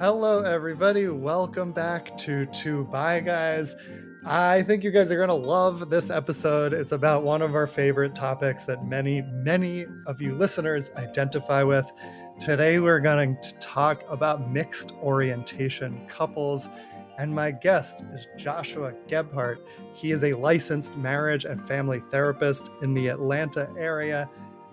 Hello, everybody. Welcome back to Two Bye Guys. I think you guys are going to love this episode. It's about one of our favorite topics that many of you listeners identify with. Today, we're going to talk about mixed orientation couples. And my guest is Joshua Gebhardt. He is a licensed marriage and family therapist in the Atlanta area.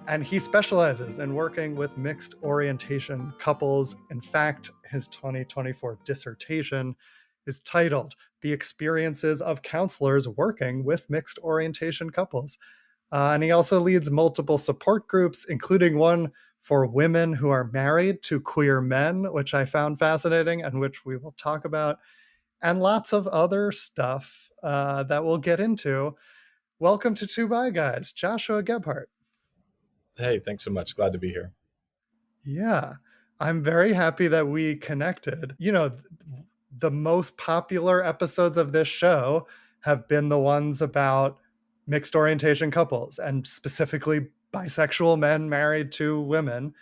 And he specializes in working with mixed orientation couples. In fact, his 2024 dissertation is titled The Experiences of Counselors Working with Mixed Orientation Couples. And he also leads multiple support groups, including one for women who are married to queer men, which I found fascinating and which we will talk about, and lots of other stuff that we'll get into. Welcome to Two Bye Guys, Joshua Gebhardt. Hey, thanks so much. Glad to be here. Yeah, I'm very happy that we connected. The most popular episodes of this show have been the ones about mixed orientation couples and specifically bisexual men married to women.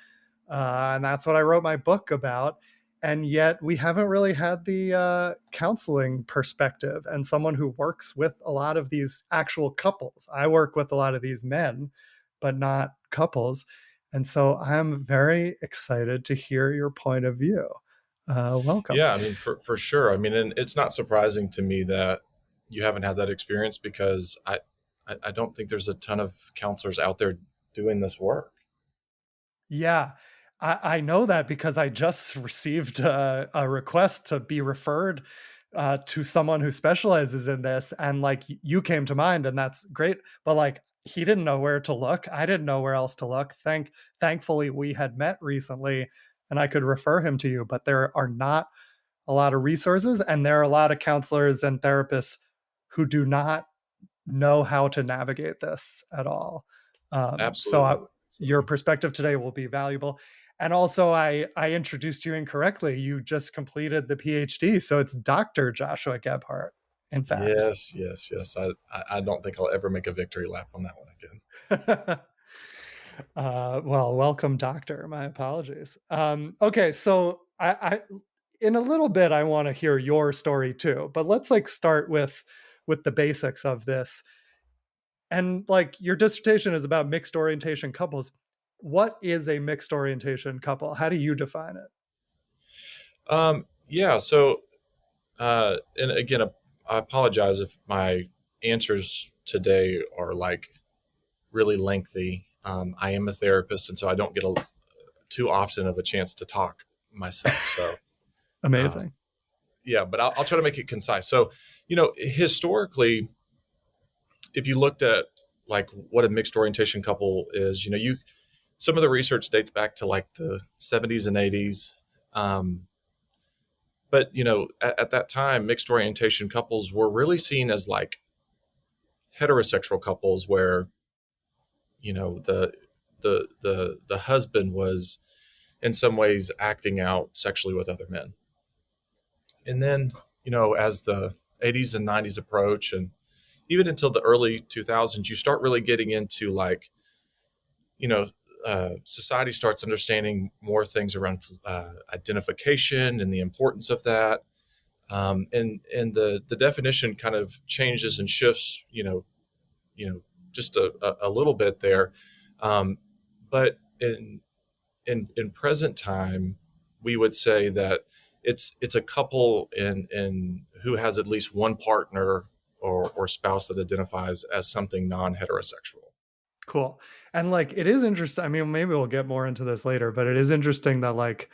And that's what I wrote my book about. And yet we haven't really had the counseling perspective and someone who works with a lot of these actual couples. I work with a lot of these men, but not couples. And so I'm very excited to hear your point of view. Welcome. Yeah, I mean, for sure. I mean, and it's not surprising to me that you haven't had that experience because I don't think there's a ton of counselors out there doing this work. Yeah, I know that because I just received a request to be referred to someone who specializes in this. And like you came to mind, and that's great. But like he didn't know where to look. I didn't know where else to look. Thankfully, we had met recently and I could refer him to you. But there are not a lot of resources, and there are a lot of counselors and therapists who do not know how to navigate this at all. Absolutely. Your Absolutely. perspective today will be valuable. And also, I introduced you incorrectly. You just completed the PhD, so it's Dr. Joshua Gebhardt, in fact. Yes. I don't think I'll ever make a victory lap on that one again. Well, welcome, doctor. My apologies. Okay, so I in a little bit I want to hear your story too, but let's like start with the basics of this. And like your dissertation is about mixed orientation couples. What is a mixed orientation couple? How do you define it? Yeah. So, and again, I apologize if my answers today are like really lengthy. I am a therapist, and so I don't get too often of a chance to talk myself. So, uh, Amazing. yeah, but I'll try to make it concise. So, historically, if you looked at like what a mixed orientation couple is, some of the research dates back to like the 70s and 80s. But at that time, mixed orientation couples were really seen as like heterosexual couples, where the husband was in some ways acting out sexually with other men. And then as the 80s and 90s approach, and even until the early 2000s, you start really getting into like, society starts understanding more things around identification and the importance of that. And the definition kind of changes and shifts, just a little bit there. But in present time, we would say that it's a couple in who has at least one partner or spouse that identifies as something non-heterosexual. Cool. And like it is interesting. I mean, maybe we'll get more into this later, but it is interesting that like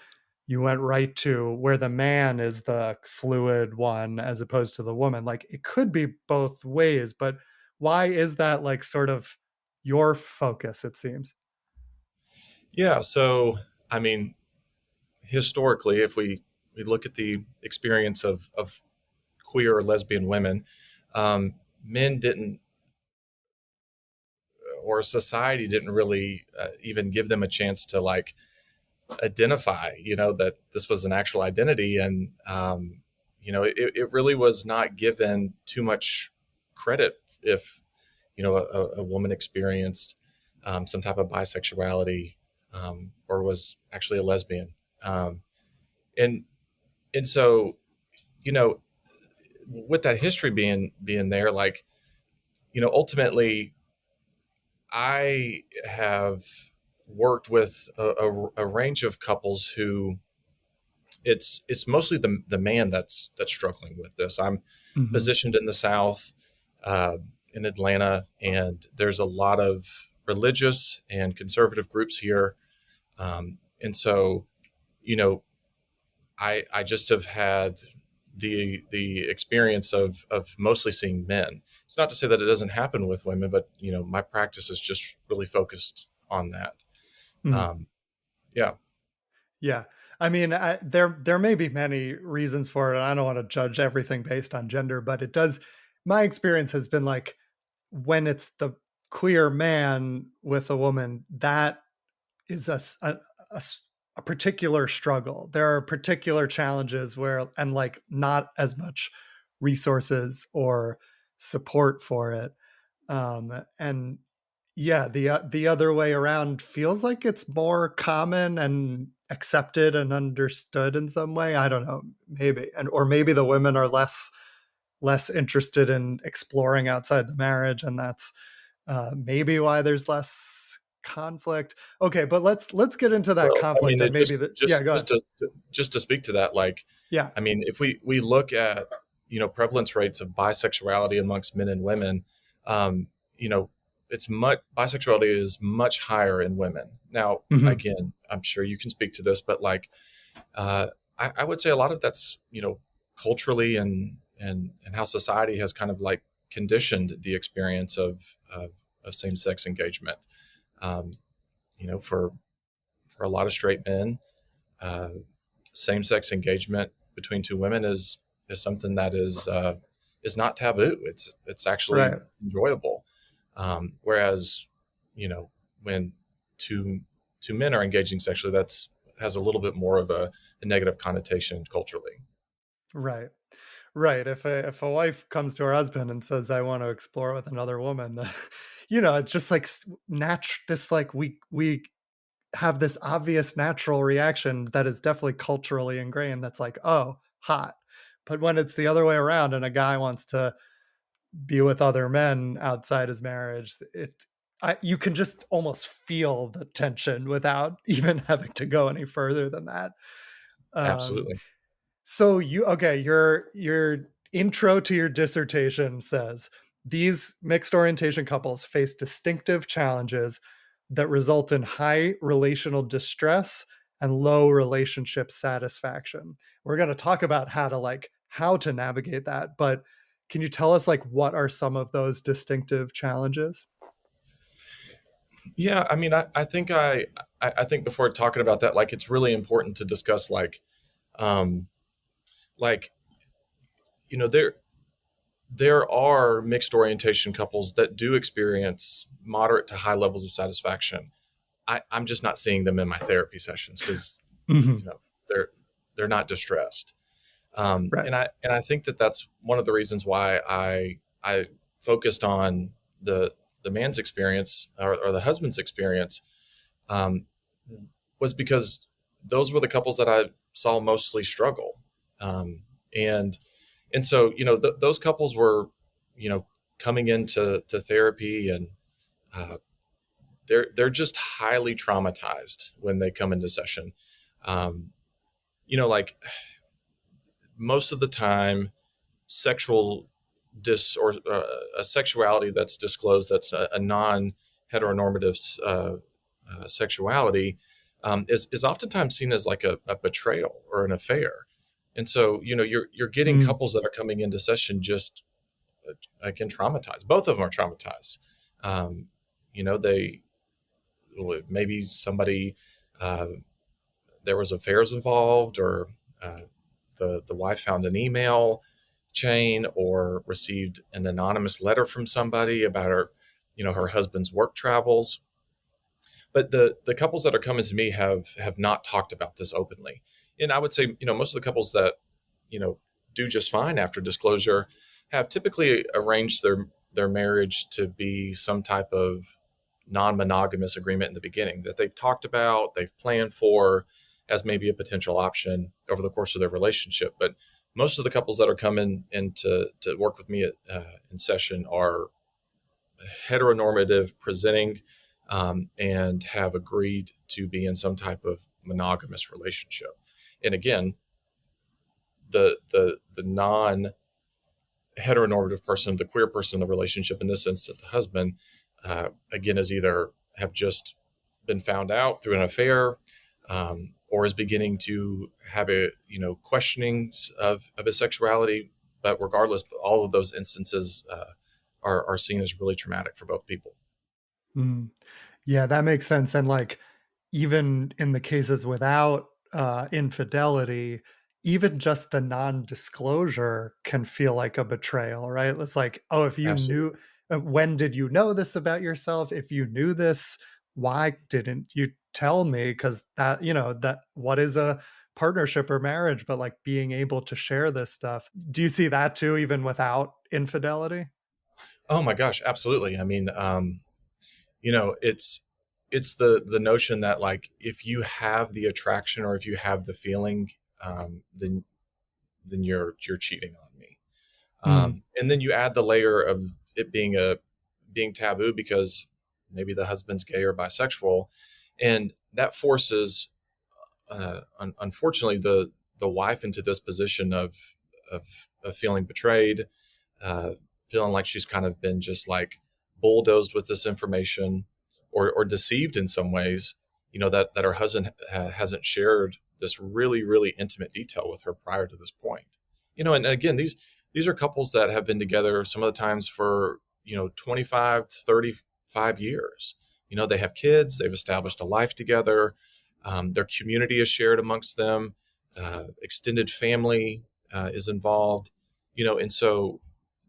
you went right to where the man is the fluid one as opposed to the woman. Like it could be both ways, but why is that like sort of your focus, it seems? Yeah. So, I mean, historically, if we look at the experience of queer or lesbian women, men didn't, or society didn't really even give them a chance to like identify, that this was an actual identity. And, it really was not given too much credit if, a woman experienced some type of bisexuality or was actually a lesbian. And and so, you know, with that history being there, like, ultimately, I have worked with a range of couples who it's mostly the man that's struggling with this. I'm Hmm. positioned in the South, uh, in Atlanta, and there's a lot of religious and conservative groups here, and so, you know, I just have had the experience of mostly seeing men. It's not to say that it doesn't happen with women, but my practice is just really focused on that. Um, yeah, Yeah. I mean, there may be many reasons for it. And I don't want to judge everything based on gender, but it does. My experience has been like when it's the queer man with a woman, that is a particular struggle. There are particular challenges where, and like not as much resources or support for it. And yeah, the other way around feels like it's more common and accepted and understood in some way. I don't know, maybe, and or maybe the women are less interested in exploring outside the marriage, and that's maybe why there's less conflict. Okay, but let's get into that well, I mean, conflict and it maybe the yeah. Go ahead. just to speak to that, like, Yeah. I mean, if we look at prevalence rates of bisexuality amongst men and women, um, you know, it's much bisexuality is much higher in women. Now, Hmm. again, I'm sure you can speak to this, but like, uh, I would say a lot of that's culturally and how society has kind of like conditioned the experience of same sex engagement. Um, for a lot of straight men, uh, same sex engagement between two women is something that is not taboo. It's actually Right. enjoyable. Whereas, you know, when two two men are engaging sexually, that's has a little bit more of a negative connotation culturally. Right. Right. If a wife comes to her husband and says, "I want to explore with another woman," it's just like this like we have this obvious natural reaction that is definitely culturally ingrained. That's like, oh, hot. But when it's the other way around, and a guy wants to be with other men outside his marriage, you can just almost feel the tension without even having to go any further than that. Um, Absolutely. so your intro to your dissertation says these mixed orientation couples face distinctive challenges that result in high relational distress and low relationship satisfaction. We're going to talk about how to navigate that, but can you tell us like what are some of those distinctive challenges? Yeah, I mean, I think before talking about that, like, it's really important to discuss um, like there are mixed orientation couples that do experience moderate to high levels of satisfaction. I'm just not seeing them in my therapy sessions because Hmm. you know they're they're not distressed. Right. And I think that that's one of the reasons why I focused on the man's experience, or the husband's experience, um, was because those were the couples that I saw mostly struggle. Um, and so those couples were you know coming into therapy, and uh, they're just highly traumatized when they come into session. Um, like, most of the time, sexual or a sexuality that's disclosed, that's a non heteronormative sexuality, is oftentimes seen as like a betrayal or an affair. And so you're getting Mm. couples that are coming into session just, again, traumatized. Both of them are traumatized. Um, they, maybe somebody, uh, there was affairs involved, or uh, the wife found an email chain or received an anonymous letter from somebody about her husband's work travels. But the couples that are coming to me have not talked about this openly. And I would say, most of the couples that you know do just fine after disclosure have typically arranged their marriage to be some type of non-monogamous agreement in the beginning that they've talked about, they've planned for, as maybe a potential option over the course of their relationship. But most of the couples that are coming in to work with me in session are heteronormative presenting, and have agreed to be in some type of monogamous relationship. And again, the non heteronormative person, the queer person in the relationship, in this instance, the husband, again, is either have just been found out through an affair, or is beginning to have a questionings of his sexuality. But regardless, all of those instances are seen as really traumatic for both people. Mm. Yeah, that makes sense. And like, even in the cases without infidelity, even just the non-disclosure can feel like a betrayal, right? It's like, oh, if you knew, Absolutely. when did you know this about yourself? If you knew this, why didn't you tell me? Because that, that what is a partnership or marriage, but like being able to share this stuff. Do you see that too, even without infidelity? Oh my gosh, absolutely. I mean, it's the notion that, like, if you have the attraction or if you have the feeling, then you're cheating on me. Mm, And then you add the layer of it being taboo because maybe the husband's gay or bisexual, and that forces, unfortunately, the wife into this position of feeling betrayed, uh, feeling like she's kind of been just like bulldozed with this information, or deceived in some ways. That her husband hasn't shared this really really intimate detail with her prior to this point. And again, these are couples that have been together some of the times for 25 to 35 years. They have kids, they've established a life together, their community is shared amongst them, extended family is involved. And so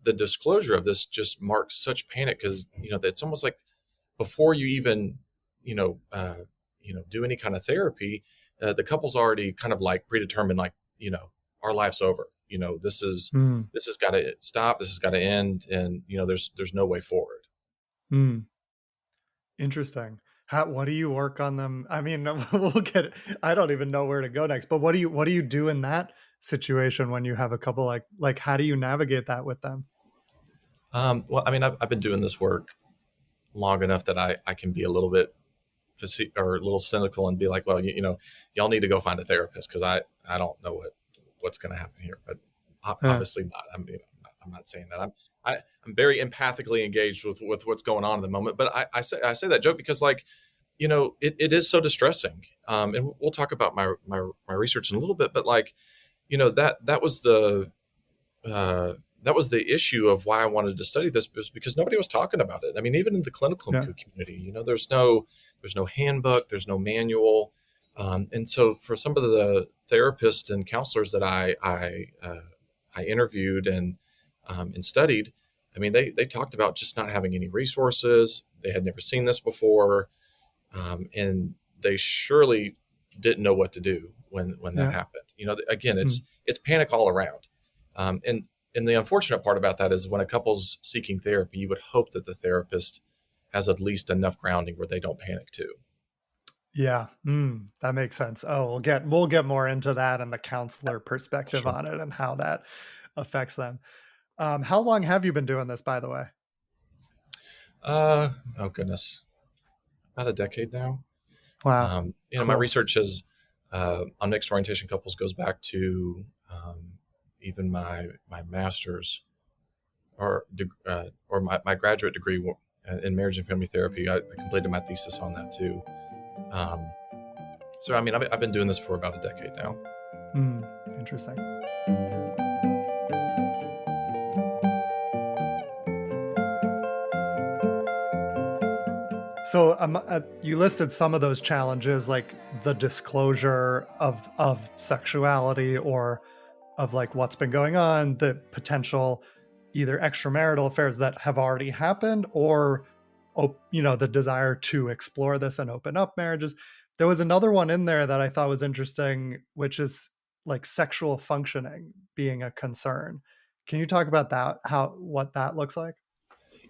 the disclosure of this just marks such panic, because it's almost like before you even you know uh, do any kind of therapy, the couple's already kind of like predetermined, like, our life's over. mm, This has got to stop, this has got to end, and there's no way forward. mm. Interesting. What do you work on them? I mean, we'll get I don't even know where to go next, but what do you do in that situation when you have a couple like how do you navigate that with them? Well, I mean, I've been doing this work long enough that I can be a little bit or a little cynical and be like, well, y'all need to go find a therapist, because I don't know what's going to happen here. But Uh, obviously not. I'm not saying that. I'm very empathically engaged with what's going on at the moment. But I say that joke because, like, it is so distressing. And we'll talk about my research in a little bit. But, like, that was the issue of why I wanted to study this, was because nobody was talking about it. I mean, even in the clinical yeah. community, there's no handbook, there's no manual, and so for some of the therapists and counselors that I interviewed and studied, I mean, they talked about just not having any resources. They had never seen this before, and they surely didn't know what to do when that Yeah. happened. Again, Mm, it's panic all around, and the unfortunate part about that is when a couple's seeking therapy, you would hope that the therapist has at least enough grounding where they don't panic too. yeah. That makes sense. Oh, we'll get more into that and the counselor perspective Sure. on it and how that affects them. How long have you been doing this, by the way? Oh goodness, about a decade now. Wow. My Cool. research has on mixed orientation couples goes back to even my master's, or my graduate degree in marriage and family therapy. I completed my thesis on that too. Um, so I mean, I've been doing this for about a decade now. Interesting. So you listed some of those challenges, like the disclosure of sexuality or of like what's been going on, the potential either extramarital affairs that have already happened, or the desire to explore this and open up marriages. There was another one in there that I thought was interesting, which is like sexual functioning being a concern. Can you talk about that? How what that looks like?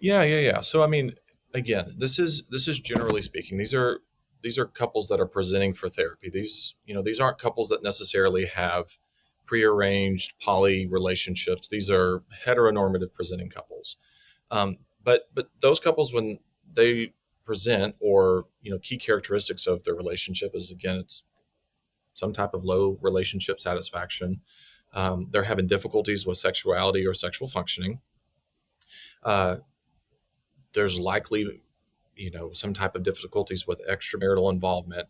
Yeah, yeah, yeah. So I mean, again, this is generally speaking. These are these are couples that are presenting for therapy. These aren't couples that necessarily have prearranged poly relationships. These are heteronormative presenting couples. But those couples, when they present, or key characteristics of their relationship is, again, it's some type of low relationship satisfaction. They're having difficulties with sexuality or sexual functioning. Uh, there's likely, some type of difficulties with extramarital involvement.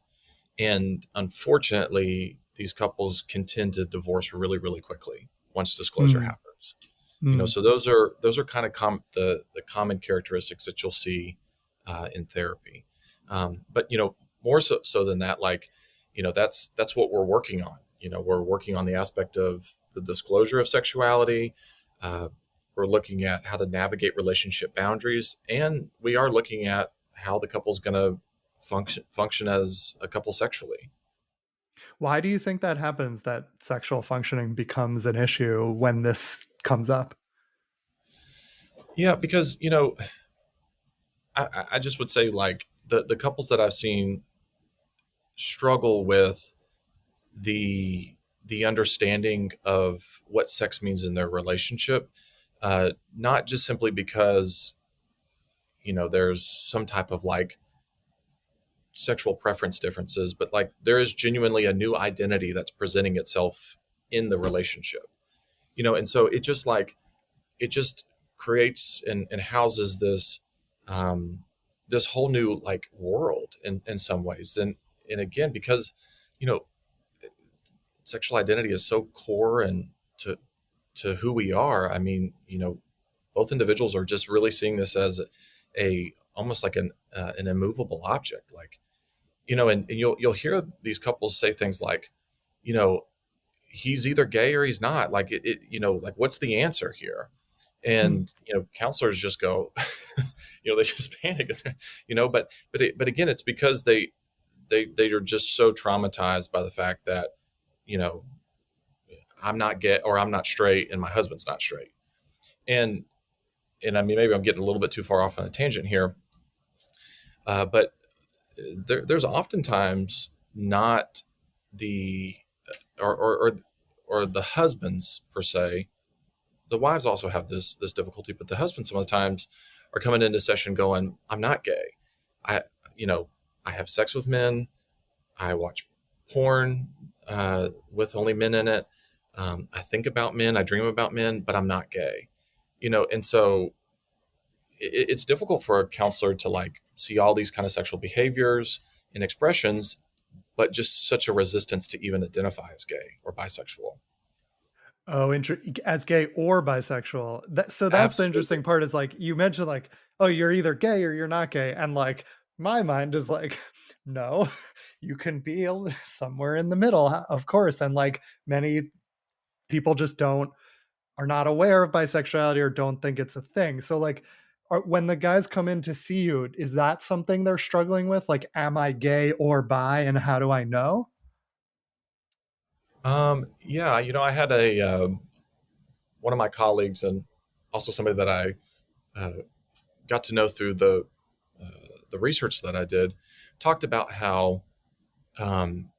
And unfortunately, these couples can tend to divorce really, really quickly once disclosure Mm, happens. mm. So those are kind of the common characteristics that you'll see in therapy. But more so than that, like, that's what we're working on. We're working on the aspect of the disclosure of sexuality. Uh, we're looking at how to navigate relationship boundaries, and we are looking at how the couple's going to function as a couple sexually. Why do you think that happens, that sexual functioning becomes an issue when this comes up? Yeah, because I just would say, like, the couples that I've seen struggle with the the understanding of what sex means in their relationship, not just simply because there's some type of, like, sexual preference differences, but, like, there is genuinely a new identity that's presenting itself in the relationship. And so it just creates and houses this whole new, like, world in some ways. And again, because you know sexual identity is so core and to who we are. I mean, both individuals are just really seeing this as a almost like an immovable object. Like, and you'll hear these couples say things like, you know he's either gay or he's not. Like, like, what's the answer here? Hmm. And counselors just go, they just panic. But again, it's because they are just so traumatized by the fact that, you know I'm not gay, or I'm not straight, and my husband's not straight. And I mean, maybe I'm getting a little bit too far off on a tangent here, but there's oftentimes not the or the husbands per se. The wives also have this difficulty, but the husbands some of the times are coming into session going, "I'm not gay. I you know I have sex with men. I watch porn with only men in it. I think about men. I dream about men, but I'm not gay." And so it's difficult for a counselor to, like, see all these kind of sexual behaviors and expressions, but just such a resistance to even identify as gay or bisexual. Oh, as gay or bisexual. So that's the Absolutely. interesting part, is like you mentioned, like, oh, you're either gay or you're not gay. And like my mind is like, no, you can be somewhere in the middle, of course. And like many people just are not aware of bisexuality or don't think it's a thing. So like when the guys come in to see you, is that something they're struggling with? Like, am I gay or bi and how do I know? Yeah, I had a one of my colleagues, and also somebody that I uh, got to know through the research that I did, talked about how,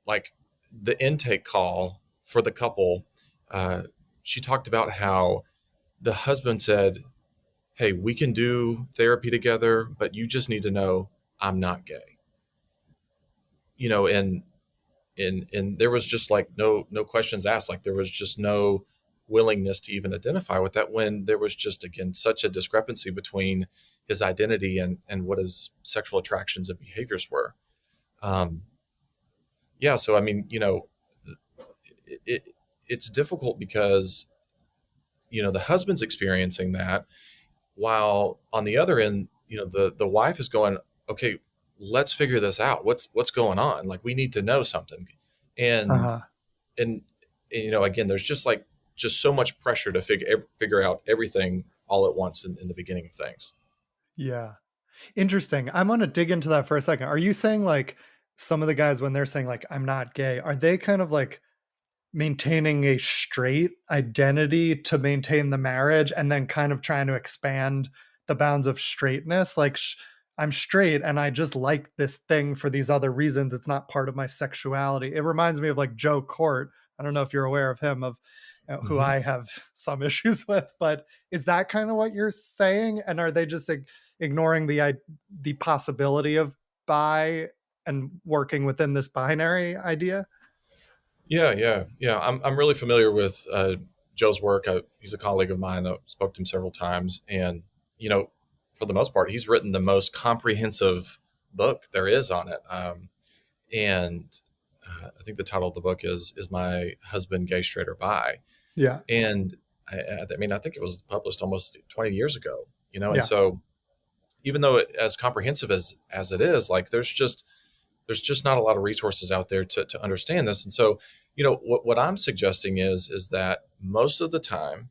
like, the intake call for the couple. Uh, she talked about how the husband said, "Hey, we can do therapy together, but you just need to know I'm not gay." And there was just, like, no questions asked. Like, there was just no willingness to even identify with that, when there was just, again, such a discrepancy between his identity and what his sexual attractions and behaviors were. um, yeah, so I mean, it's difficult because the husband's experiencing that, while on the other end, the wife is going, "Okay, let's figure this out. What's going on? Like, we need to know something." and Uh-huh. and, again, there's just so much pressure to figure out everything all at once in the beginning of things. Yeah. Interesting. I'm gonna dig into that for a second. Are you saying like some of the guys, when they're saying like I'm not gay, are they kind of like maintaining a straight identity to maintain the marriage and then kind of trying to expand the bounds of straightness? Like I'm straight and I just like this thing for these other reasons. It's not part of my sexuality. It reminds me of like Joe Court. I don't know if you're aware of him, of who Hmm. I have some issues with, but is that kind of what you're saying? And are they just like ignoring the possibility of bi and working within this binary idea? Yeah. I'm really familiar with Joe's work. He's a colleague of mine. I spoke to him several times, and you know, for the most part, he's written the most comprehensive book there is on it. And I think the title of the book is "My Husband, Gay, Straight, or Bi," Yeah. and I mean, I think it was published almost 20 years ago. And Yeah. so even though as comprehensive as it is, like there's just not a lot of resources out there to understand this. And so, what I'm suggesting is that most of the time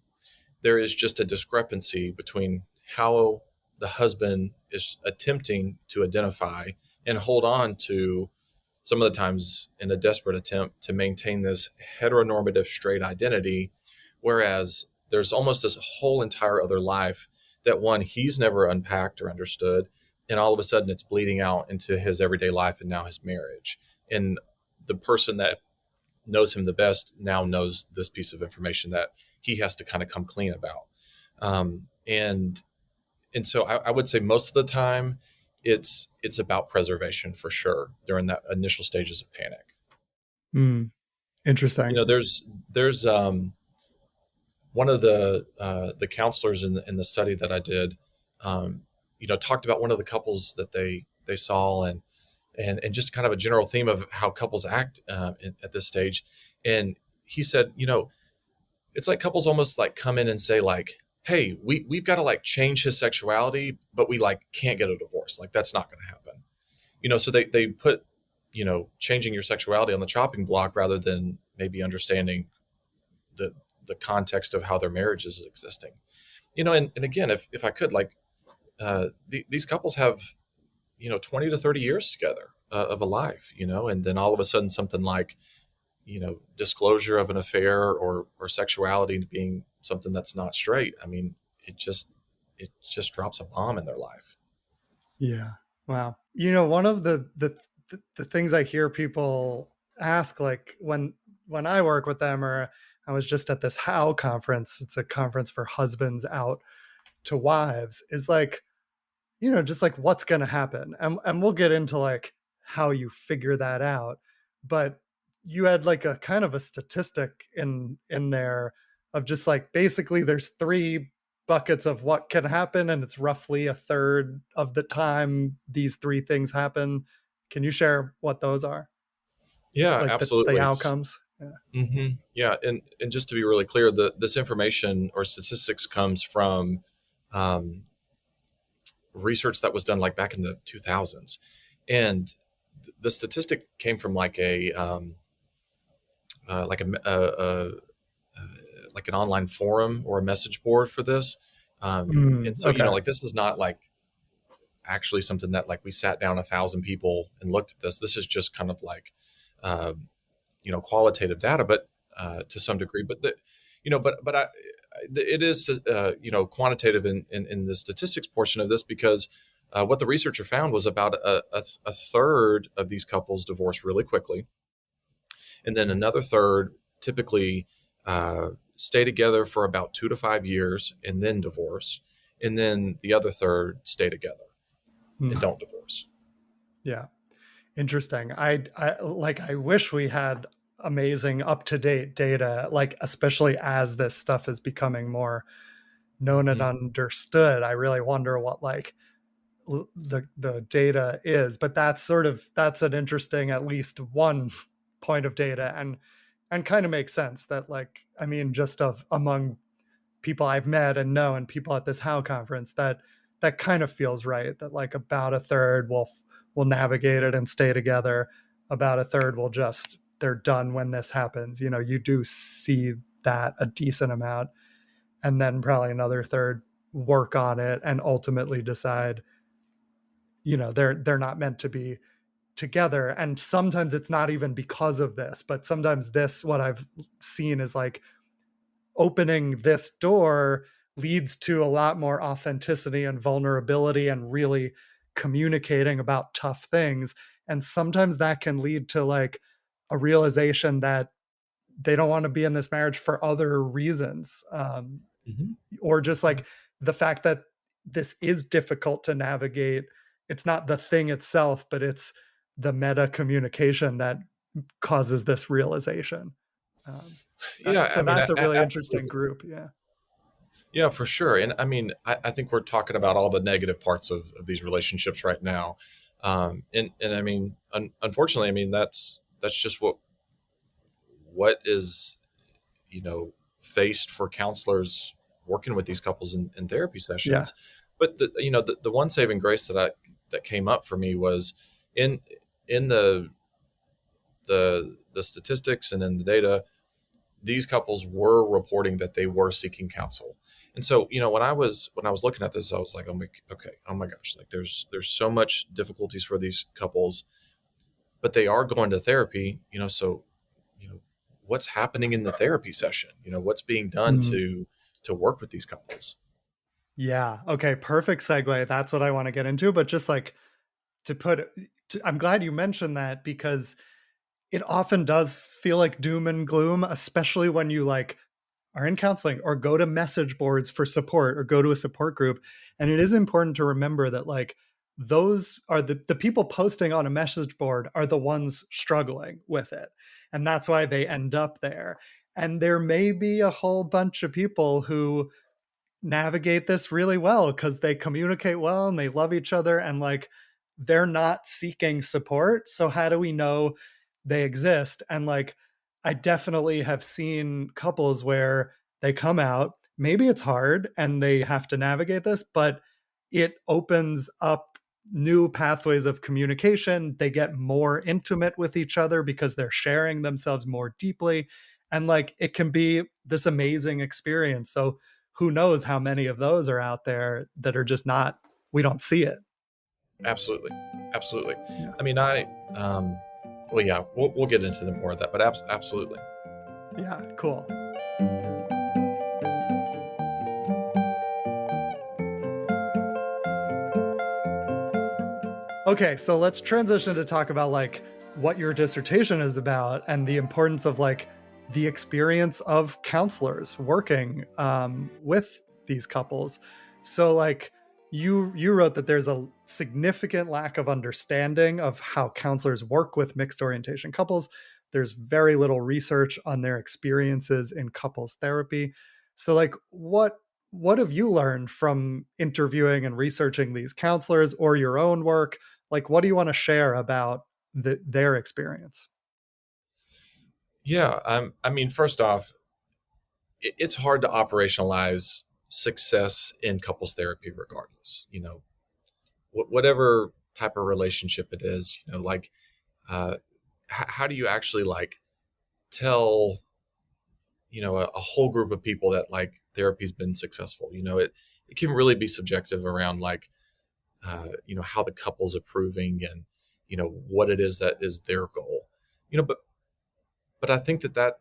there is just a discrepancy between how the husband is attempting to identify and hold on to, some of the times in a desperate attempt to maintain this heteronormative straight identity, whereas there's almost this whole entire other life that, one, he's never unpacked or understood, and all of a sudden it's bleeding out into his everyday life and now his marriage. And the person that knows him the best now knows this piece of information that he has to kind of come clean about. And so I would say most of the time it's about preservation for sure during that initial stages of panic. Hmm. Interesting. There's one of the counselors in the study that I did, talked about one of the couples that they saw, and just kind of a general theme of how couples act at this stage. And he said, it's like couples almost like come in and say like, hey, we've got to like change his sexuality, but we like can't get a divorce. Like that's not going to happen. So they put, changing your sexuality on the chopping block rather than maybe understanding the the context of how their marriage is existing. And again, if I could, like, these couples have 20 to 30 years together of a life, and then all of a sudden something like disclosure of an affair or sexuality being something that's not straight. I mean, it just drops a bomb in their life. Yeah. Wow. One of the things I hear people ask, like when I work with them, or I was just at this How conference. It's a conference for husbands out to wives. Is like, just like what's going to happen, and we'll get into like how you figure that out. But you had like a kind of a statistic in there of just like basically there's three buckets of what can happen, and it's roughly a third of the time these three things happen. Can you share what those are, Yeah, like the absolutely. outcomes? Yeah. Yeah, and just to be really clear, this information or statistics comes from um, research that was done like back in the 2000s, and the statistic came from like like like an online forum or a message board for this. And so, Okay. like this is not like actually something that like we sat down 1,000 people and looked at this. This is just kind of like uh, qualitative data, but to some degree. But it is quantitative in the statistics portion of this, because what the researcher found was about a third of these couples divorce really quickly, and then another third typically stay together for about 2 to 5 years and then divorce, and then the other third stay together Hmm. and don't divorce. Yeah. Interesting. I like I wish we had amazing up-to-date data, like especially as this stuff is becoming more known and Hmm. understood. I really wonder what like the data is, but that's an interesting, at least one point of data, and kind of makes sense that, like, I mean, just of among people I've met and know and people at this How conference, that kind of feels right, that like about a third will navigate it and stay together, about a third will just, they're done when this happens. You do see that a decent amount, and then probably another third work on it and ultimately decide they're not meant to be together. And sometimes it's not even because of this, but sometimes this, what I've seen is like opening this door leads to a lot more authenticity and vulnerability and really communicating about tough things. And sometimes that can lead to like a realization that they don't want to be in this marriage for other reasons. Mhm. Or just like the fact that this is difficult to navigate. It's not the thing itself, but it's the meta communication that causes this realization. Um, Yeah, so I mean, that's a really interesting absolutely. group. Yeah. Yeah, for sure. And I mean, I think we're talking about all the negative parts of these relationships right now. And I mean, unfortunately, I mean, that's just what is, you know, faced for counselors working with these couples in therapy Yeah. sessions. But the one saving grace that came up for me was in in the statistics and in the data, these couples were reporting that they were seeking counsel. And so, when I was looking at this, I was like, okay, oh my gosh, like there's so much difficulties for these couples, but they are going to therapy, so, you know, what's happening in the therapy session? What's being done Mm. to work with these couples? Yeah. Okay. Perfect segue. That's what I want to get into. But just like to put, I'm glad you mentioned that because it often does feel like doom and gloom, especially when you like are in counseling or go to message boards for support or go to a support group. And it is important to remember that like those are the people posting on a message board are the ones struggling with it. And that's why they end up there. And there may be a whole bunch of people who navigate this really well because they communicate well and they love each other and like they're not seeking support. So how do we know they exist? And like I definitely have seen couples where they come out, maybe it's hard and they have to navigate this, but it opens up new pathways of communication. They get more intimate with each other because they're sharing themselves more deeply. And like it can be this amazing experience. So who knows how many of those are out there that are just not, we don't see it. Absolutely, absolutely. Yeah. I mean, well, yeah, we'll get into the more of that, but absolutely. Yeah. Cool. Okay. So let's transition to talk about like what your dissertation is about and the importance of like the experience of counselors working with these couples. So like you wrote that there's a significant lack of understanding of how counselors work with mixed orientation couples. There's very little research on their experiences in couples therapy. So like what have you learned from interviewing and researching these counselors or your own work? Like what do you want to share about their experience? Yeah, I mean, first off, it's hard to operationalize success in couples therapy, regardless. Whatever type of relationship it is. Like, how do you actually like tell a whole group of people that like therapy's been successful? It can really be subjective around like how the couple's approving and what it is that is their goal. But I think that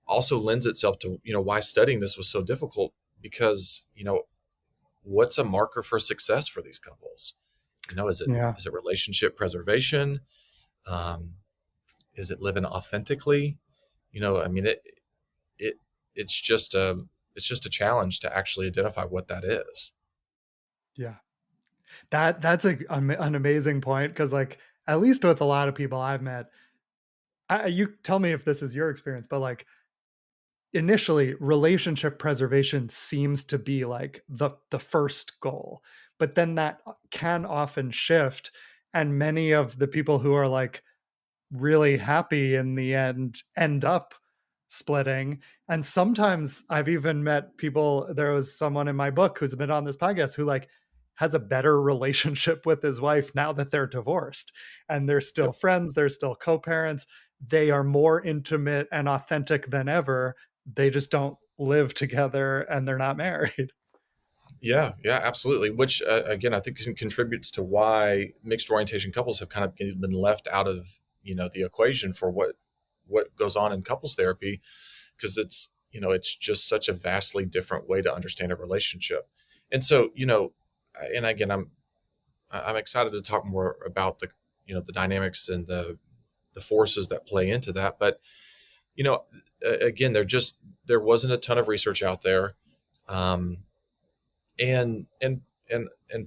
also lends itself to why studying this was so difficult, because what's a marker for success for these couples? Is it Yeah. is it relationship preservation? Um, is it living authentically? I mean, it it's just a challenge to actually identify what that is. Yeah. That's an amazing point because like at least with a lot of people I've met, you tell me if this is your experience, but like initially relationship preservation seems to be like the first goal, but then that can often shift, and many of the people who are like really happy in the end up splitting. And sometimes I've even met people, there was someone in my book who's been on this podcast who like has a better relationship with his wife now that they're divorced, and they're still Yep. friends, they're still co-parents, they are more intimate and authentic than ever. They just don't live together and they're not married. Yeah, yeah, absolutely. Which again, I think contributes to why mixed orientation couples have kind of been left out of the equation for what goes on in couples therapy, because it's just such a vastly different way to understand a relationship. And so, and again, I'm excited to talk more about the dynamics and the forces that play into that. But you know, again, there wasn't a ton of research out there, um, and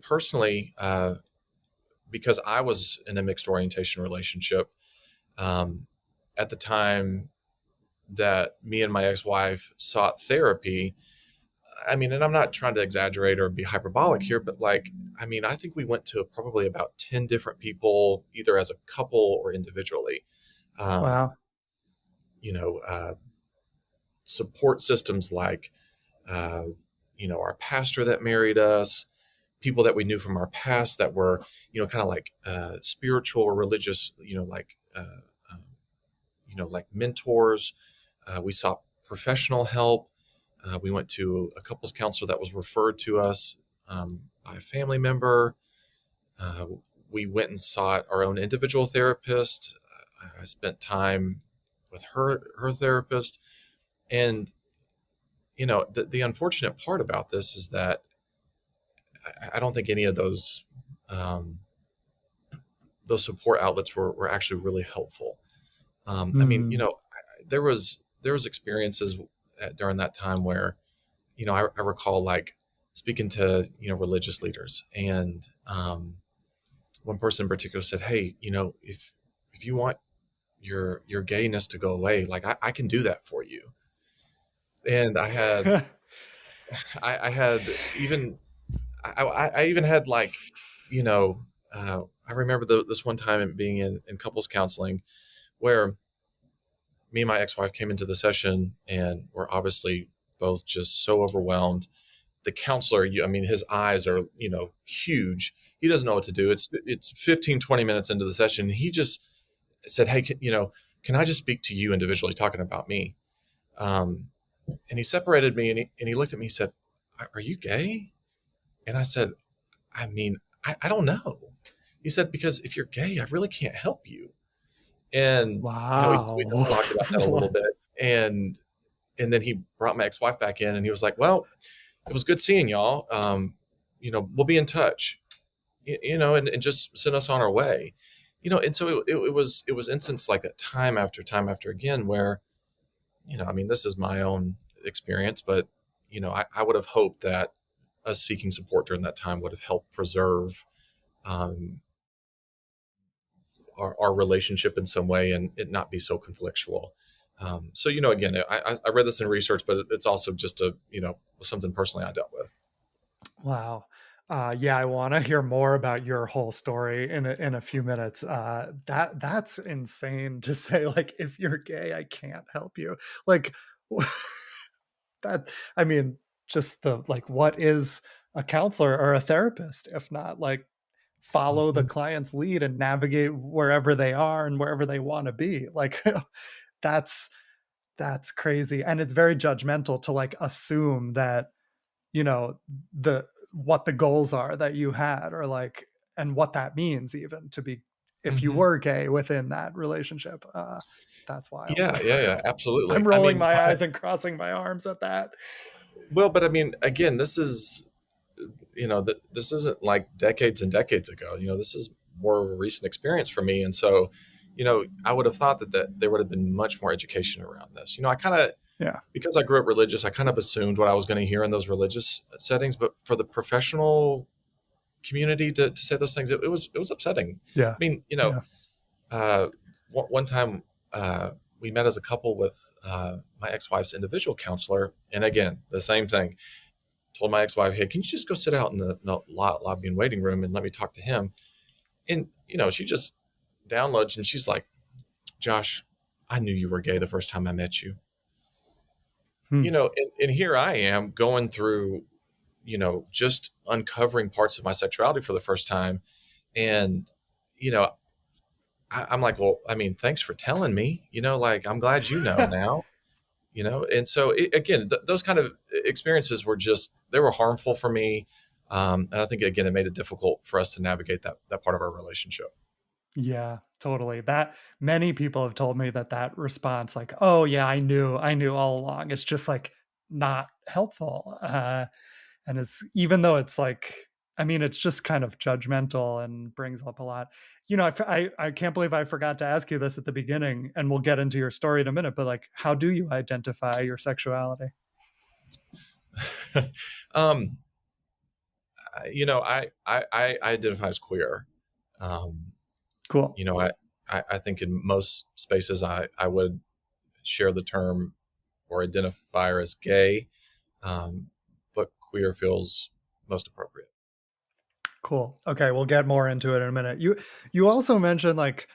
personally, because I was in a mixed orientation relationship um, at the time that me and my ex-wife sought therapy. I mean, and I'm not trying to exaggerate or be hyperbolic here, but like, I mean, I think we went to probably about 10 different people, either as a couple or individually. Um, Wow. you know, support systems like, uh, our pastor that married us, people that we knew from our past that were, kind of like spiritual or religious, um, like mentors. We sought professional help. We went to a couples counselor that was referred to us by a family member. Uh, we went and sought our own individual therapist. I spent time with her therapist, and the unfortunate part about this is that I don't think any of um, those support outlets were actually really helpful. I mean, Hmm. there was experiences during that time where I recall like speaking to religious leaders, and one person in particular said, "Hey, if you want your gayness to go away, like I can do that for you." And I had even I even had like you know I remember this one time being in couples counseling where me and my ex-wife came into the session and we're obviously both just so overwhelmed. The counselor, I mean, his eyes are, huge. He doesn't know what to do. It's 15, 20 minutes into the session. He just said, "Hey, can I just speak to you individually?" Talking about me. Um, and he separated me and he looked at me and said, "Are you gay?" And I said, "I mean, I don't know." He said, "Because if you're gay, I really can't help you." And, we Wow. dialogued about that a little What? bit. And then he brought my ex-wife back in and he was like, "Well, it was good seeing y'all. We'll be in touch, and just send us on our way." And so it was instance like that time after again where, I mean, this is my own experience, but, I would have hoped that us seeking support during that time would have helped preserve um, our relationship in some way and it not be so conflictual. So, again, I read this in research, but it's also just something personally I dealt with. Wow. Yeah, I want to hear more about your whole story in a few minutes. That's insane to say. Like, if you're gay, I can't help you. Like, that. I mean, just the like, what is a counselor or a therapist if not like follow the Mhm. client's lead and navigate wherever they are and wherever they want to be? Like, that's that's crazy, and it's very judgmental to like assume that you know the what the goals are that you had or like and what that means even to be if you Mhm. were gay within that relationship. That's wild. Yeah, yeah, yeah, absolutely. I'm I rolling mean, my eyes and crossing my arms at that. but I mean, again, this is, this isn't like decades and decades ago. This is more of a recent experience for me, and so, I would have thought that there would have been much more education around this. I kind of, Yeah. because I grew up religious, I kind of assumed what I was going to hear in those religious settings, but for the professional community to say those things, it was upsetting. Yeah. I mean, Yeah. uh, one time we met as a couple with my ex-wife's individual counselor, and again, the same thing. Told my ex-wife, "Hey, can you just go sit out in the lobby and waiting room and let me talk to him?" And she just downloads and she's like, "Josh, I knew you were gay the first time I met you." Hmm. And here I am going through, just uncovering parts of my sexuality for the first time, and you know, I'm like, "Well, I mean, thanks for telling me. Like, I'm glad you know now." And so again, those kind of experiences were just they were harmful for me, and I think again it made it difficult for us to navigate that part of our relationship. Yeah, totally. That many people have told me that that response, like, "Oh yeah, I knew all along." It's just like not helpful. And it's even though it's like I mean, it's just kind of judgmental and brings up a lot. I can't believe I forgot to ask you this at the beginning, and we'll get into your story in a minute, but like, how do you identify your sexuality? um, I identify as queer. Um, Cool. you know, I think in most spaces I would share the term or identifier as gay, um, but queer feels most appropriate. Cool. Okay, we'll get more into it in a minute. You also mentioned like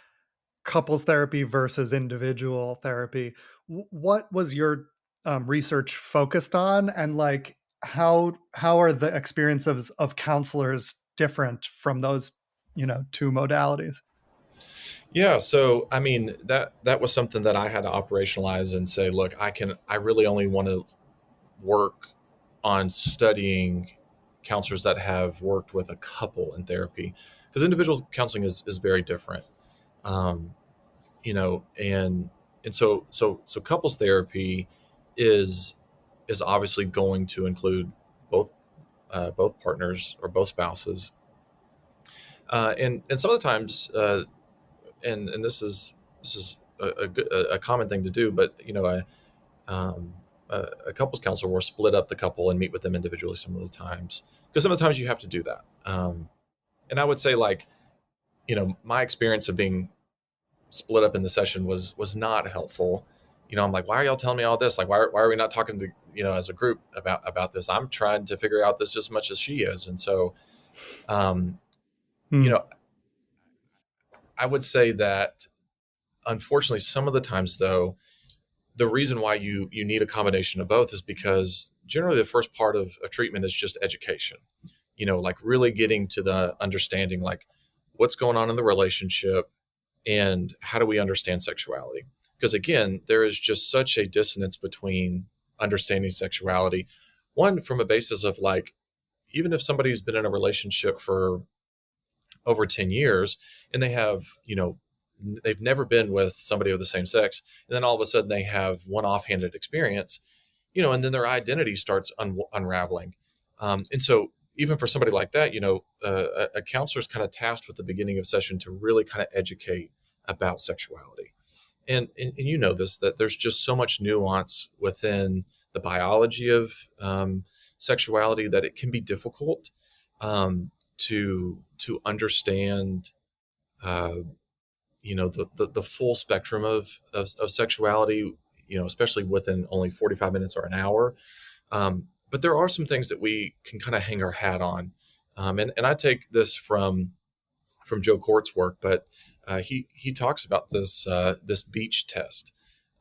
couples therapy versus individual therapy. What was your research focused on, and like how are the experiences of counselors different from those two modalities? Yeah, so I mean that was something that I had to operationalize and say, look, I really only want to work on studying counselors that have worked with a couple in therapy because individual counseling is very different. Um, and so couples therapy is is obviously going to include both both partners or both spouses, and some of the times, and this is a common thing to do, but um, a couples counselor will split up the couple and meet with them individually some of the times because some of the times you have to do that. And I would say like my experience of being split up in the session was not helpful. I'm like, why are y'all telling me all this? Like, why are we not talking to as a group about this? I'm trying to figure out this just as much as she is, and so um, you Hmm. know I would say that unfortunately some of the times though the reason why you need a combination of both is because generally the first part of a treatment is just education, like really getting to the understanding like what's going on in the relationship and how do we understand sexuality, because again there is just such a dissonance between understanding sexuality, one from a basis of like even if somebody's been in a relationship for over 10 years and they have they've never been with somebody of the same sex, and then all of a sudden they have one offhanded experience, and then their identity starts unraveling. And so even for somebody like that, a counselor is kind of tasked with the beginning of session to really kind of educate about sexuality. And you know this, that there's just so much nuance within the biology of sexuality that it can be difficult to understand uh, the full spectrum of sexuality, especially within only 45 minutes or an hour. But there are some things that we can kind of hang our hat on. And I take this from Joe Court's work, but he talks about this beach test.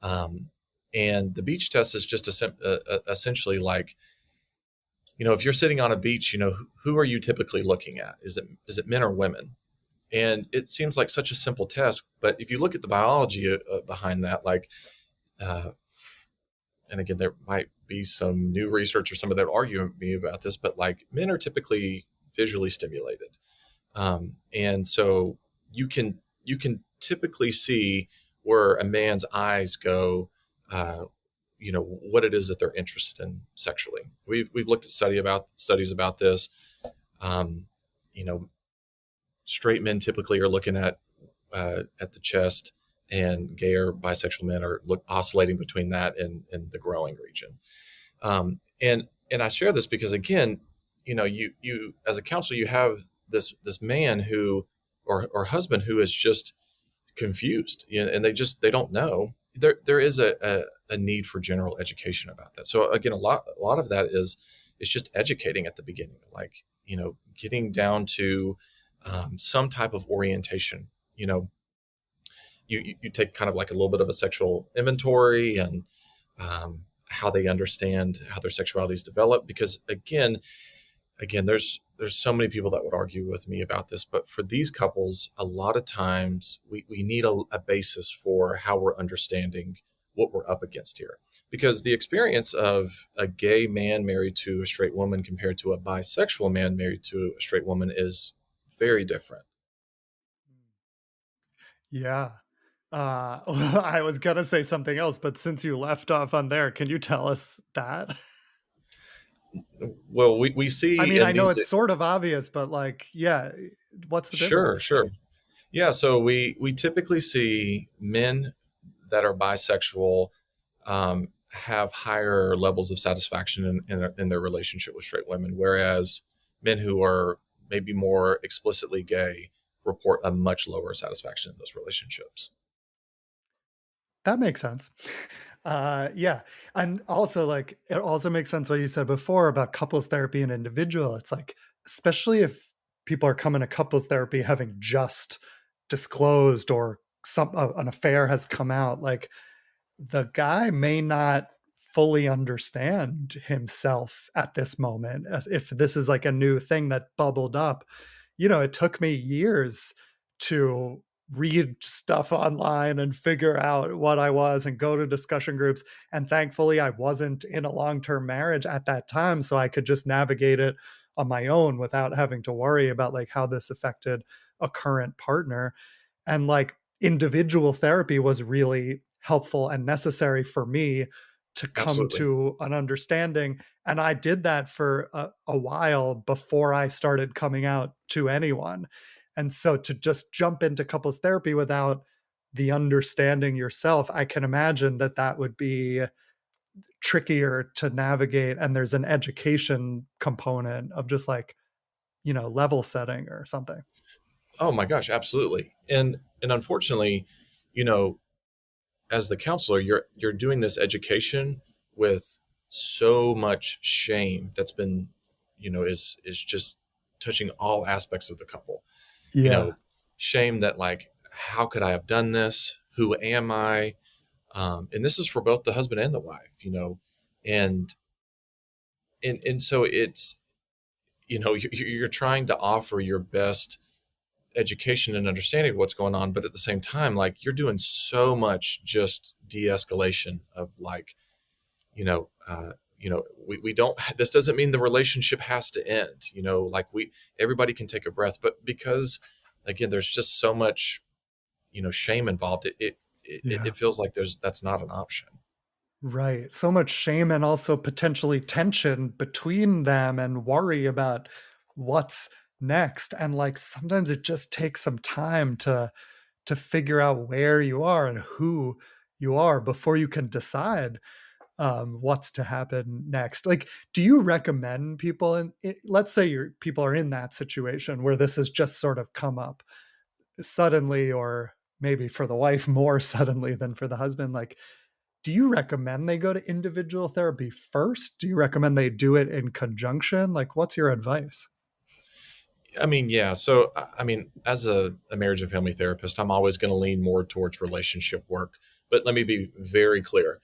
Um, and the beach test is just essentially like, if you're sitting on a beach, who are you typically looking at? Is it men or women? And it seems like such a simple test, but if you look at the biology behind that, like, uh, and again, there might be some new research or some of that argue with me about this, but like men are typically visually stimulated, and so you can typically see where a man's eyes go. What it is that they're interested in sexually. We've looked at studies about this. Um, you know, Straight men typically are looking at the chest, and gay or bisexual men are oscillating between that and the growing region. And I share this because again, you as a counselor, you have this man who or husband who is just confused, and they don't know. There is a need for general education about that. So again, a lot of that is just educating at the beginning, like getting down to some type of orientation. You take kind of like a little bit of a sexual inventory and how they understand how their sexuality is developed. Because again, there's so many people that would argue with me about this, but for these couples, a lot of times we need a basis for how we're understanding what we're up against here. Because the experience of a gay man married to a straight woman compared to a bisexual man married to a straight woman is very different. Yeah. I was gonna say something else, but since you left off on there, can you tell us that? Well, we I see mean, in I know these. it's sort of obvious, but like, yeah, what's the Sure, difference? sure. Yeah, so we typically see men that are bisexual have higher levels of satisfaction in their relationship with straight women, whereas men who are maybe more explicitly gay report a much lower satisfaction in those relationships. That makes sense. Yeah, and also, like, it also makes sense what you said before about couples therapy and individual. It's like, especially if people are coming to couples therapy having just disclosed or an affair has come out, like, the guy may not fully understand himself at this moment, as if this is like a new thing that bubbled up. It took me years to read stuff online and figure out what I was and go to discussion groups. And thankfully, I wasn't in a long term marriage at that time. So I could just navigate it on my own without having to worry about like how this affected a current partner. And like individual therapy was really helpful and necessary for me to come Absolutely. to an understanding. And I did that for a while before I started coming out to anyone. And so to just jump into couples therapy without the understanding yourself, I can imagine that that would be trickier to navigate. And there's an education component of just like, level setting or something. Oh my gosh, absolutely. And unfortunately, you know, as the counselor, you're doing this education with so much shame that's been, is just touching all aspects of the couple. You Yeah. know, shame that like, how could I have done this? Who am I? And this is for both the husband and the wife. And and so it's you're trying to offer your best education and understanding of what's going on, but at the same time, like you're doing so much just de-escalation of like, we don't. This doesn't mean the relationship has to end. Like everybody can take a breath, but because again, there's just so much shame involved. Yeah. It feels like that's not an option. Right. So much shame and also potentially tension between them and worry about what's next. And like sometimes it just takes some time to figure out where you are and who you are before you can decide what's to happen next. Like, do you recommend people let's say people are in that situation where this has just sort of come up suddenly, or maybe for the wife more suddenly than for the husband, like, do you recommend they go to individual therapy first? Do you recommend they do it in conjunction? Like, what's your advice? I mean, yeah. So, I mean, as a marriage and family therapist, I'm always going to lean more towards relationship work. But let me be very clear: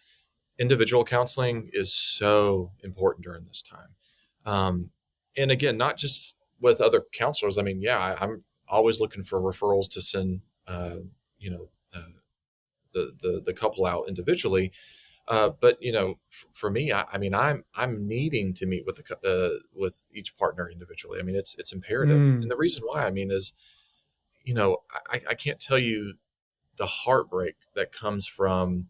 individual counseling is so important during this time. Um, and again, not just with other counselors. I mean, yeah, I'm always looking for referrals to send, you know, uh, the couple out individually. But for me, I mean, I'm needing to meet with each partner individually. I mean, it's imperative, and Mm, the reason why I mean is, I can't tell you the heartbreak that comes from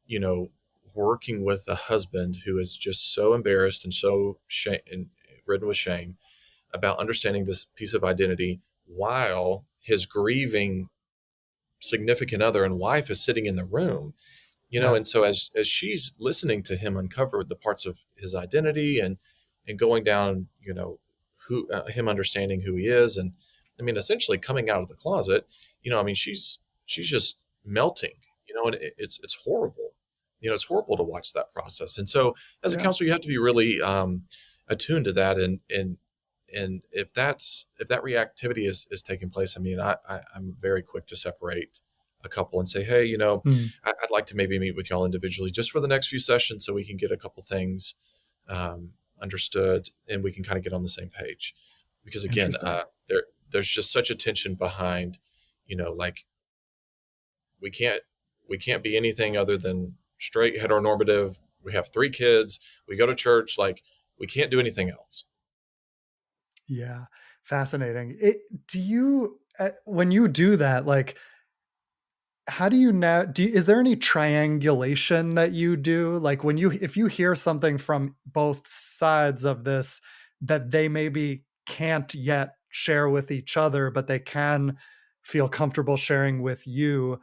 you know working with a husband who is just so embarrassed and so shame and ridden with shame about understanding this piece of identity while his grieving significant other and wife is sitting in the room. yeah, And so as she's listening to him uncover the parts of his identity and going down, who him understanding who he is, and I mean essentially coming out of the closet. I mean she's just melting. And it's horrible. It's horrible to watch that process. And so as a yeah, counselor, you have to be really attuned to that. And if that reactivity is taking place, I mean I'm very quick to separate a couple and say, hey, mm, I'd like to maybe meet with y'all individually just for the next few sessions so we can get a couple things understood and we can kind of get on the same page. Because again, interesting. there's just such a tension behind, like we can't we can't be anything other than straight heteronormative. We have 3 kids. We go to church. Like we can't do anything else. Yeah, fascinating. Do you when you do that, like, how do you now is there any triangulation that you do, like when you if you hear something from both sides of this that they maybe can't yet share with each other but they can feel comfortable sharing with you,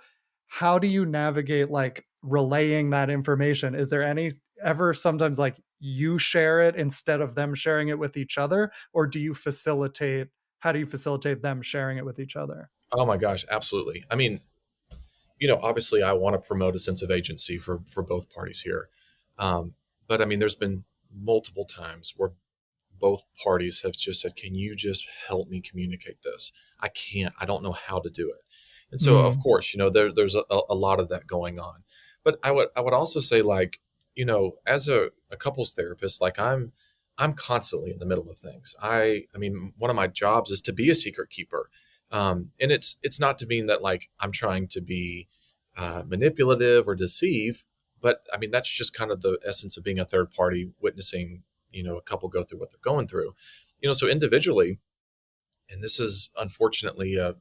how do you navigate like relaying that information? Is there any ever sometimes like you share it instead of them sharing it with each other, or do you facilitate, how do you facilitate them sharing it with each other? Oh my gosh, absolutely. I mean, obviously, I want to promote a sense of agency for both parties here, um, but I mean, there's been multiple times where both parties have just said, "Can you just help me communicate this? I can't. I don't know how to do it." And so, of Mm, course, there's a lot of that going on. But I would also say, like, as a couples therapist, like I'm constantly in the middle of things. I mean, one of my jobs is to be a secret keeper, and it's not to mean that like I'm trying to be manipulative or deceive, but I mean that's just kind of the essence of being a third party witnessing a couple go through what they're going through. So individually, and this is unfortunately a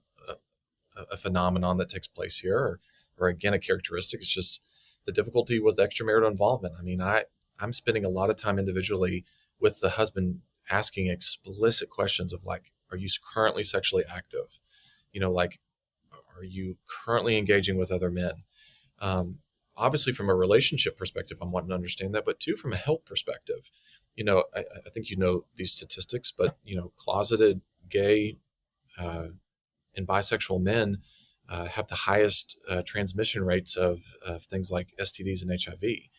phenomenon that takes place here, or again a characteristic. It's just the difficulty with extramarital involvement. I mean, I'm spending a lot of time individually with the husband asking explicit questions of like, are you currently sexually active? Like, are you currently engaging with other men? Um, Obviously, from a relationship perspective, I'm wanting to understand that, but too, from a health perspective, I think these statistics, but closeted gay uh, and bisexual men have the highest transmission rates of things like STDs and HIV.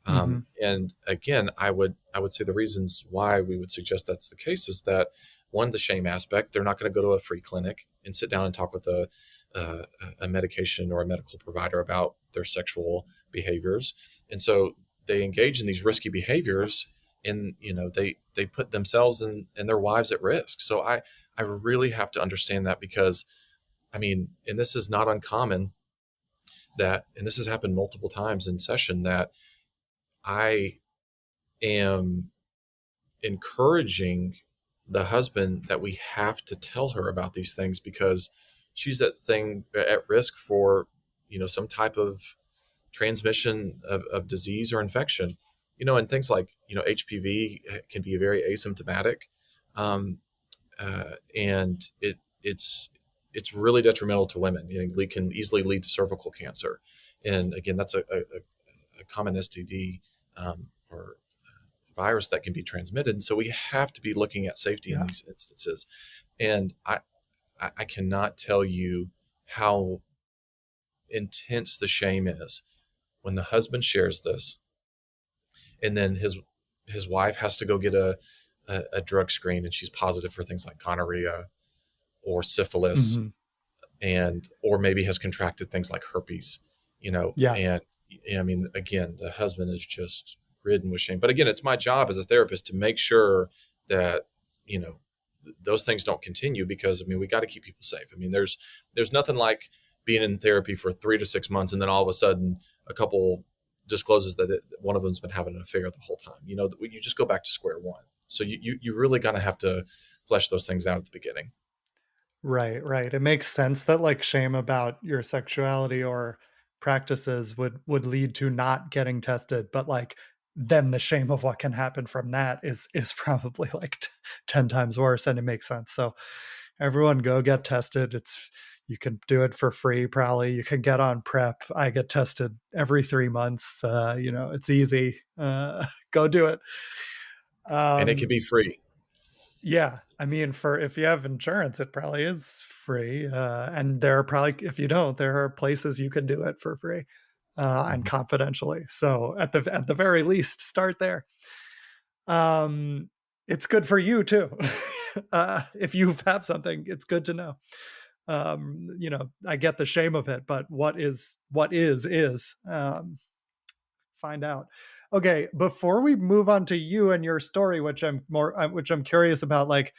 mhm, And again, I would say the reasons why we would suggest that's the case is that one, the shame aspect. They're not going to go to a free clinic and sit down and talk with uh, a medication or a medical provider about their sexual behaviors, and so they engage in these risky behaviors, and they put themselves and their wives at risk. So I really have to understand that because I mean, and this is not uncommon and this has happened multiple times in session that I am encouraging the husband that we have to tell her about these things because she's at risk for some type of transmission of disease or infection, and things like HPV can be very asymptomatic, um, and it's really detrimental to women. It can easily lead to cervical cancer, and again, that's a common STD, or virus that can be transmitted. So we have to be looking at safety in yeah, these instances. And I cannot tell you how intense the shame is when the husband shares this, and then his wife has to go get a drug screen, and she's positive for things like gonorrhea or syphilis, mhm, and or maybe has contracted things like herpes, yeah, and I mean, again, the husband is just ridden with shame. But again, it's my job as a therapist to make sure that you know those things don't continue, because I mean we got to keep people safe. I mean, there's nothing like being in therapy for 3 to 6 months and then all of a sudden a couple discloses that one of them's been having an affair the whole time. You just go back to square one. So you really gonna have to flesh those things out at the beginning. right, right. It makes sense that like shame about your sexuality or practices would lead to not getting tested, but like then the shame of what can happen from that is probably like 10 times worse, and it makes sense. So everyone go get tested. It's you can do it for free probably. You can get on prep. I get tested every 3 months. It's easy. Go do it. And it can Um be free. Yeah, I mean, for if you have insurance, it probably is free, and there are probably if you don't, there are places you can do it for free, and Mhm. confidentially. So at the very least, start there. Um, it's good for you too. If you have something, it's good to know. I get the shame of it, but what is. Find out. Okay, before we move on to you and your story, which I'm curious about, like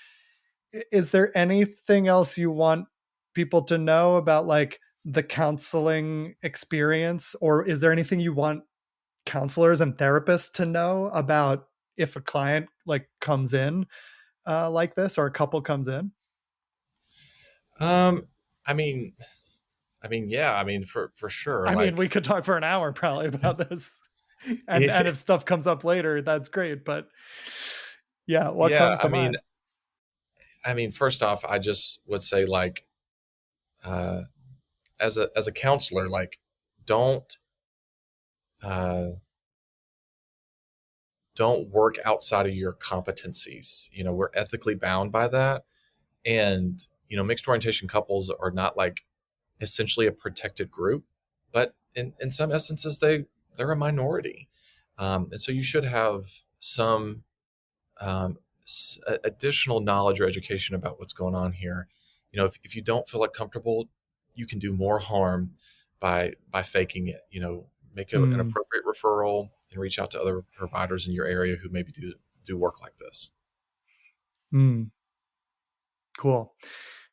is there anything else you want people to know about like the counseling experience, or is there anything you want counselors and therapists to know about if a client like comes in like this, or a couple comes in? Um, I mean, I mean, yeah, I mean, for sure. I mean, Like, we could talk for an hour probably about this. And if stuff comes up later, that's great. But yeah, what yeah, comes to mind? I mean, first off, I just would say like, uh, as a counselor, like, don't uh, don't work outside of your competencies. You know, we're ethically bound by that, and you know, mixed orientation couples are not like essentially a protected group, but in some essences, they're a minority, and so you should have some additional knowledge or education about what's going on here. You know, if you don't feel like comfortable, you can do more harm by faking it. You know, make an Mm, appropriate referral and reach out to other providers in your area who maybe do work like this. mm, cool.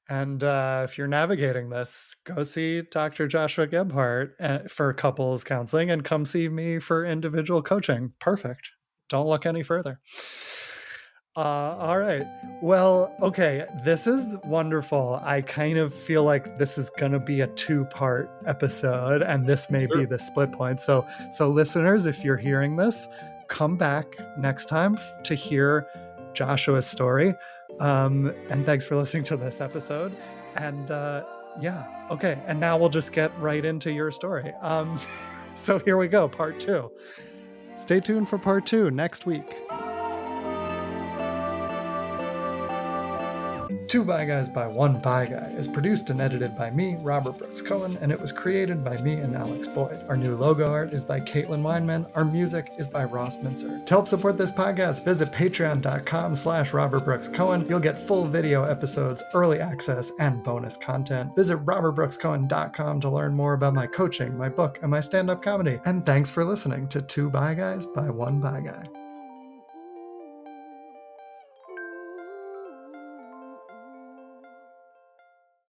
And if you're navigating this, go see Dr. Joshua Gebhardt for couples counseling and come see me for individual coaching. Perfect. Don't look any further. All right. Well, okay. This is wonderful. I kind of feel like this is going to be a two-part episode, and this may be Sure. the split point. So listeners, if you're hearing this, come back next time to hear Joshua's story. And thanks for listening to this episode. And yeah, okay. And now we'll just get right into your story. So here we go, part 2. Stay tuned for part 2 next week. Two Bi Guys by One Bi Guy is produced and edited by me, Robert Brooks Cohen, and it was created by me and Alex Boyd. Our new logo art is by Caitlin Weinman. Our music is by Ross Mincer. To help support this podcast, visit patreon.com/Robert Brooks Cohen. You'll get full video episodes, early access, and bonus content. Visit robertbrookscohen.com to learn more about my coaching, my book, and my stand-up comedy. And thanks for listening to Two Bi Guys by One Bi Guy.